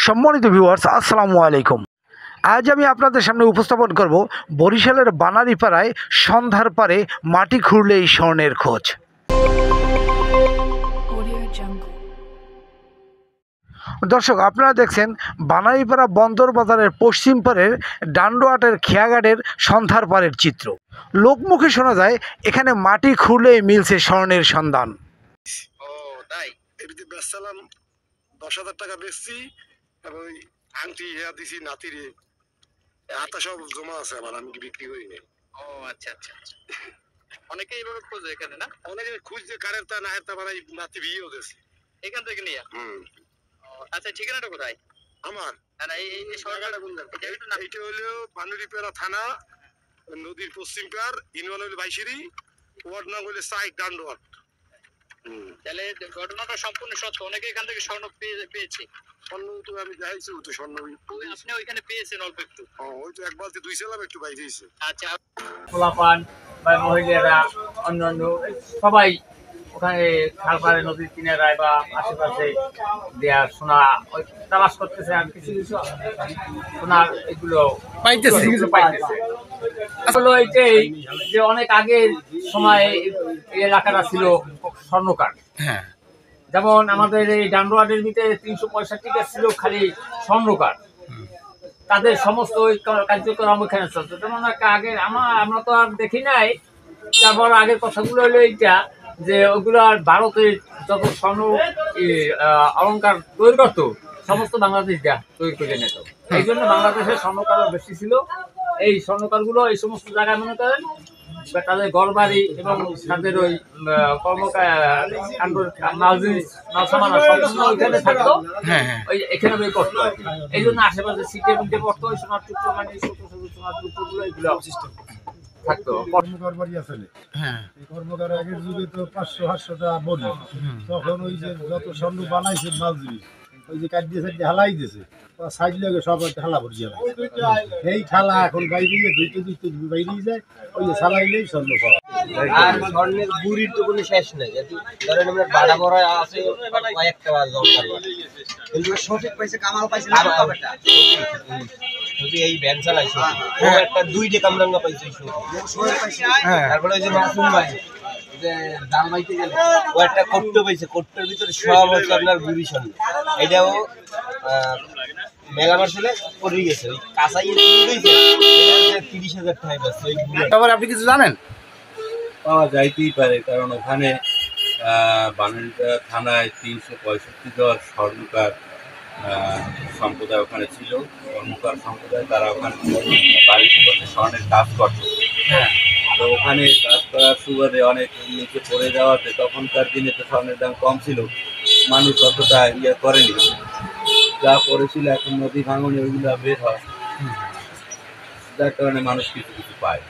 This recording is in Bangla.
সম্মানিত ভিউয়ার্স, আসসালামু আলাইকুম। আজ আমি আপনাদের সামনে উপস্থাপন করব বরিশালের বানারীপাড়ায় সন্ধ্যার পারে মাটি খুঁড়লেই স্বর্ণের খোঁজ। দর্শক, আপনারা দেখছেন বানারীপাড়া বন্দর বাজারের পশ্চিম পারের ডান্ডোয়াটের খেয়াঘাটের সন্ধ্যার পারের চিত্র। লোকমুখে শোনা যায় এখানে মাটি খুঁড়লেই মিলছে স্বর্ণের সন্ধান। তাই এমনিতে বেচছিলাম 10,000 টাকা বেচছি এবং আংটি ইয়া দিছি নাতিরে হাতা সব জমা আছে আমার, আমি বিক্রি করি নাই। ও আচ্ছা আচ্ছা আচ্ছা। অনেকে এইভাবে খোঁজে এখানে না? অনেকে খুঁজছে কারের তা নাহের তা বানাই নাতি বিয়েও দিয়েছে এখান থেকে নিয়ে। আচ্ছা, ঠিকানাটা কোথায় আমার? না এই সরকারটা কোন জায়গা? এইটা হলো বানুড়িপাড়া থানা, নদীর পশ্চিম পার, ইউনিয়ন হলো বাইশিরি, ওয়ার্ড নাম হলো সাইক ডান্ডোয়াট। তাহলে ঘটনাটা সম্পূর্ণ সত্য, অনেকে এখান থেকে স্বর্ণ পেয়েছে। স্বর্ণ তো আমি দেখাইছি, ও তো স্বর্ণ আপনি ওইখানে পেয়েছেন অল্প একটু? ওই তো এক বালতি দুই ছিলাম, একটু বাইরে হয়েছে। আচ্ছা, পোলাপান বা মহিলারা অন্যান্য সবাই ওখানে খালপাড়ে নদীর কিনারায় বা আশেপাশে দেয়া সোনা তালাশ করতেছে, আর কিছু কিছু সোনার এগুলো পাইতেছে। আসলে এইটাই যে অনেক আগের সময় এই এলাকাটা ছিল স্বর্ণকার। হ্যাঁ, যেমন আমাদের এই ডান্ডোয়াটের ভিতরে 365 ছিল খালি স্বর্ণকার। তাদের সমস্ত ওই কার্যক্রম ওখানে চলতো। যেমন আগে আমরা তো আর দেখি নাই। তারপর আগের কথাগুলো হলো এইটা যে ওগুলো আর ভারতের যত স্বর্ণ অলঙ্কার তৈরি করতো সমস্ত বাংলাদেশ তৈরি করে নিত। এই জন্য বাংলাদেশের স্বর্ণকার বেশি ছিল। এই স্বর্ণকারগুলো এই সমস্ত জায়গায় মনে করেন তাদের ঘরবাড়ি এবং তাদের ওই ওইখানে থাকতো, ওই এখানে ওই করতো আর কি। এই জন্য আশেপাশে সিটে মিটে পড়তো ওই সোনার টুকরো, মানে ছোট ছোট সোনার টুকরোগুলো এগুলো অবশিষ্ট থাকতো। কর্মকার বাড়ি আছে, এই কর্মকার আগের যুগে তো 500-700 টাকা বলি, তখন ওই যে যত স্বর্ণ বানাইছে মালজুরি ওই যে কাটিয়ে সাইডে হালাই দিয়েছে, সাইড লাগে সব ঠালা ভরি যাবে। এই ঠালা এখন বাইরে দুইতে বাইরে যায়, ওই যে সালাইলেই স্বর্ণ পাওয়া। আর স্বর্ণের বুড়ির তো কোনো শেষ নেই। ধরেন আমরা বাড়া বড় আছে কয়েকটা দরকার, কিন্তু সঠিক পাইছে কামাল পাইছে না যদি এই ব্যাংক চালাইছে ও একটা 2 কামরাঙ্গা পাইছে, তারপরে ওই যে মাসুম ভাই যে দাম পাইতে গেলে ও একটা কোট্টো পাইছে, কোট্টোর ভিতরে সব হচ্ছে আপনার বুড়ি স্বর্ণ। এটাও মেলা মার্শালে পড়ে গেছে, ওই কাঁচাই 30,000 টাকা পাচ্ছে। তারপর আপনি কিছু জানেন? পাওয়া যাইতেই পারে, কারণ ওখানে বানারীপাড়া থানায় 365 স্বর্ণকার সম্প্রদায় ওখানে ছিল। স্বর্ণকার সম্প্রদায় তারা ওখানে বাড়িতে বসে স্বর্ণের কাজ করত। তো ওখানে কাজ করার সুবাদে অনেক নিচে পড়ে যাওয়াতে তখনকার দিনে তো স্বর্ণের দাম কম ছিল, মানুষ অতটা ইয়ে করেনি। যা পড়েছিল এখন নদী ভাঙনে ওইগুলো বের হয়, যার কারণে মানুষ কিছু কিছু পায়।